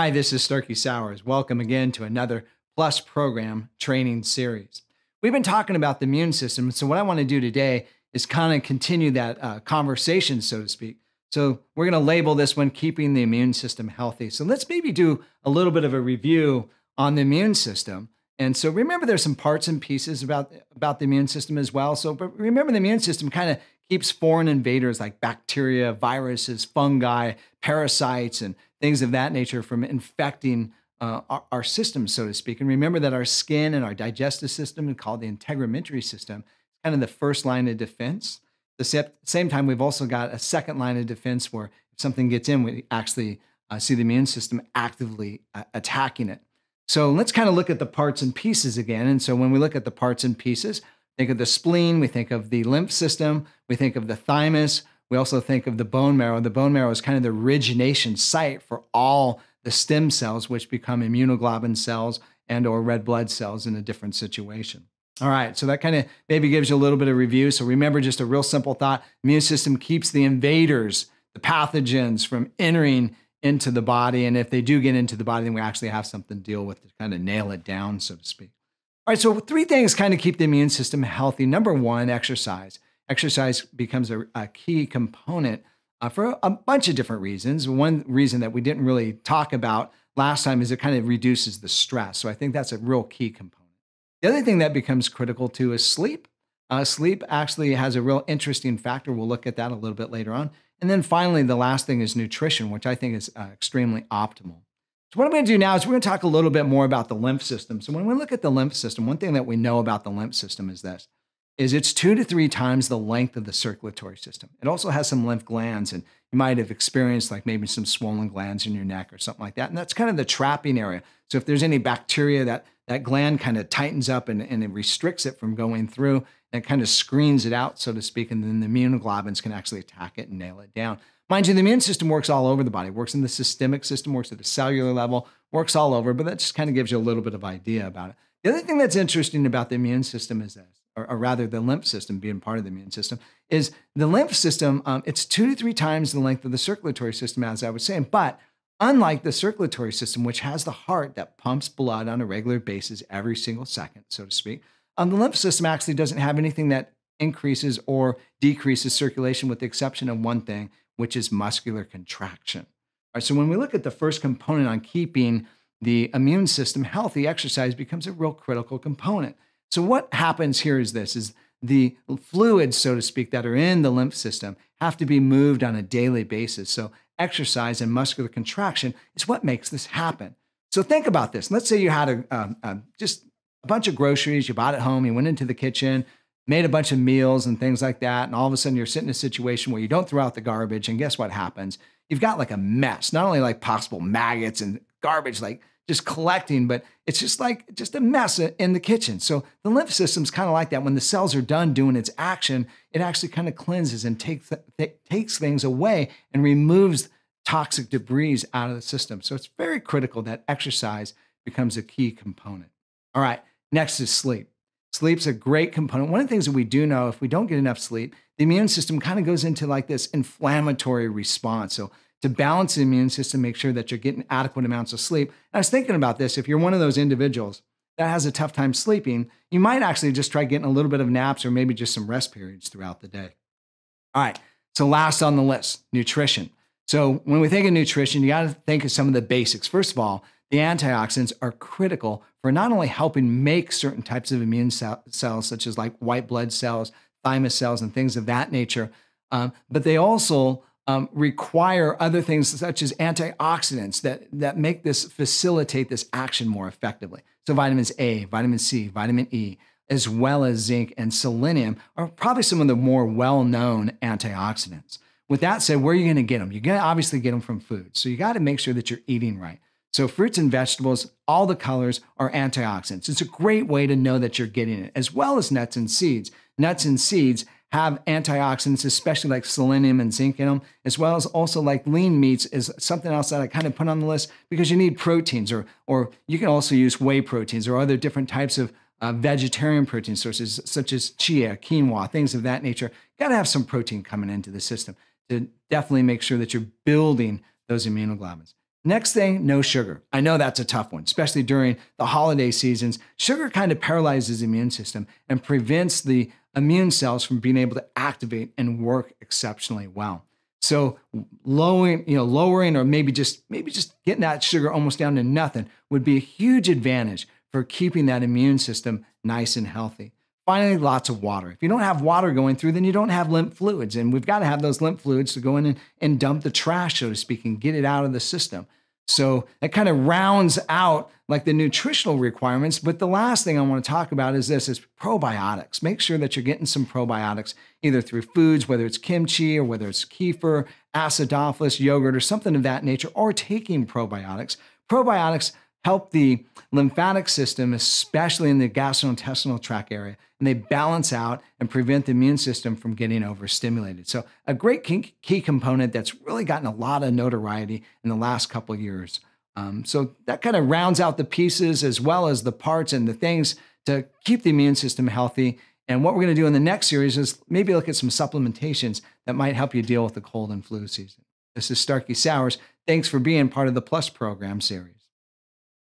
Hi, this is Starkey Sowers. Welcome again to another Plus Program training series. We've been talking about the immune system, so what I want to do today is kind of continue that conversation, so to speak. So we're going to label this one Keeping the Immune System Healthy. So let's maybe do a little bit of a review on the immune system. And so remember, there's some parts and pieces about the immune system as well. So but remember, the immune system kind of keeps foreign invaders like bacteria, viruses, fungi, parasites, and things of that nature from infecting our system, so to speak. And remember that our skin and our digestive system, called the integumentary system, is kind of the first line of defense. At the same time, we've also got a second line of defense where if something gets in, we actually see the immune system actively attacking it. So let's kind of look at the parts and pieces again. And so when we look at the parts and pieces, think of the spleen, we think of the lymph system, we think of the thymus, we also think of the bone marrow. The bone marrow is kind of the origination site for all the stem cells, which become immunoglobulin cells and or red blood cells in a different situation. All right, so that kind of maybe gives you a little bit of review. So remember, just a real simple thought: immune system keeps the invaders, the pathogens, from entering into the body. And if they do get into the body, then we actually have something to deal with to kind of nail it down, so to speak. All right, so three things kind of keep the immune system healthy. Number one, exercise. Exercise becomes a key component for a bunch of different reasons. One reason that we didn't really talk about last time is it kind of reduces the stress. So I think that's a real key component. The other thing that becomes critical too is sleep. Sleep actually has a real interesting factor. We'll look at that a little bit later on. And then finally, the last thing is nutrition, which I think is extremely optimal. So what I'm going to do now is we're going to talk a little bit more about the lymph system. So when we look at the lymph system, one thing that we know about the lymph system is it's 2 to 3 times the length of the circulatory system. It also has some lymph glands, and you might have experienced like maybe some swollen glands in your neck or something like that. And that's kind of the trapping area. So if there's any bacteria, that gland kind of tightens up and it restricts it from going through, and it kind of screens it out, so to speak, and then the immunoglobulins can actually attack it and nail it down. Mind you, the immune system works all over the body. It works in the systemic system, works at the cellular level, works all over, but that just kind of gives you a little bit of idea about it. The other thing that's interesting about the immune system is this, or rather the lymph system being part of the immune system, is the lymph system, it's 2 to 3 times the length of the circulatory system, as I was saying, but unlike the circulatory system, which has the heart that pumps blood on a regular basis every single second, so to speak, the lymph system actually doesn't have anything that increases or decreases circulation, with the exception of one thing, which is muscular contraction. All right, so when we look at the first component on keeping the immune system healthy, exercise becomes a real critical component. So what happens here is the fluids, so to speak, that are in the lymph system have to be moved on a daily basis. So exercise and muscular contraction is what makes this happen. So think about this. Let's say you had just a bunch of groceries, you bought at home, you went into the kitchen, made a bunch of meals and things like that, and all of a sudden you're sitting in a situation where you don't throw out the garbage, and guess what happens? You've got like a mess, not only like possible maggots and garbage like just collecting, but it's just a mess in the kitchen. So the lymph system's kind of like that. When the cells are done doing its action, it actually kind of cleanses and takes things away and removes toxic debris out of the system. So it's very critical that exercise becomes a key component. All right, next is sleep. Sleep's a great component. One of the things that we do know, if we don't get enough sleep, the immune system kind of goes into like this inflammatory response. So to balance the immune system, make sure that you're getting adequate amounts of sleep. And I was thinking about this. If you're one of those individuals that has a tough time sleeping, you might actually just try getting a little bit of naps or maybe just some rest periods throughout the day. All right, so last on the list, nutrition. So when we think of nutrition, you got to think of some of the basics. First of all, the antioxidants are critical for not only helping make certain types of immune cells, such as like white blood cells, thymus cells, and things of that nature, but they also require other things such as antioxidants that facilitate this action more effectively. So vitamins A, vitamin C, vitamin E, as well as zinc and selenium are probably some of the more well-known antioxidants. With that said, where are you going to get them? You're going to obviously get them from food. So you got to make sure that you're eating right. So fruits and vegetables, all the colors are antioxidants. It's a great way to know that you're getting it, as well as nuts and seeds. Nuts and seeds have antioxidants, especially like selenium and zinc in them, as well as also like lean meats is something else that I kind of put on the list because you need proteins, or you can also use whey proteins or other different types of vegetarian protein sources such as chia, quinoa, things of that nature. Got to have some protein coming into the system to definitely make sure that you're building those immunoglobulins. Next thing, no sugar. I know that's a tough one, especially during the holiday seasons. Sugar kind of paralyzes the immune system and prevents the immune cells from being able to activate and work exceptionally well. So lowering or maybe just getting that sugar almost down to nothing would be a huge advantage for keeping that immune system nice and healthy. Finally, lots of water. If you don't have water going through, then you don't have lymph fluids. And we've got to have those lymph fluids to go in and dump the trash, so to speak, and get it out of the system. So that kind of rounds out like the nutritional requirements. But the last thing I want to talk about is probiotics. Make sure that you're getting some probiotics either through foods, whether it's kimchi or whether it's kefir, acidophilus, yogurt, or something of that nature, or taking probiotics. Probiotics help the lymphatic system, especially in the gastrointestinal tract area, and they balance out and prevent the immune system from getting overstimulated. So a great key component that's really gotten a lot of notoriety in the last couple of years. So that kind of rounds out the pieces as well as the parts and the things to keep the immune system healthy. And what we're going to do in the next series is maybe look at some supplementations that might help you deal with the cold and flu season. This is Starkey Sowers. Thanks for being part of the Plus program series.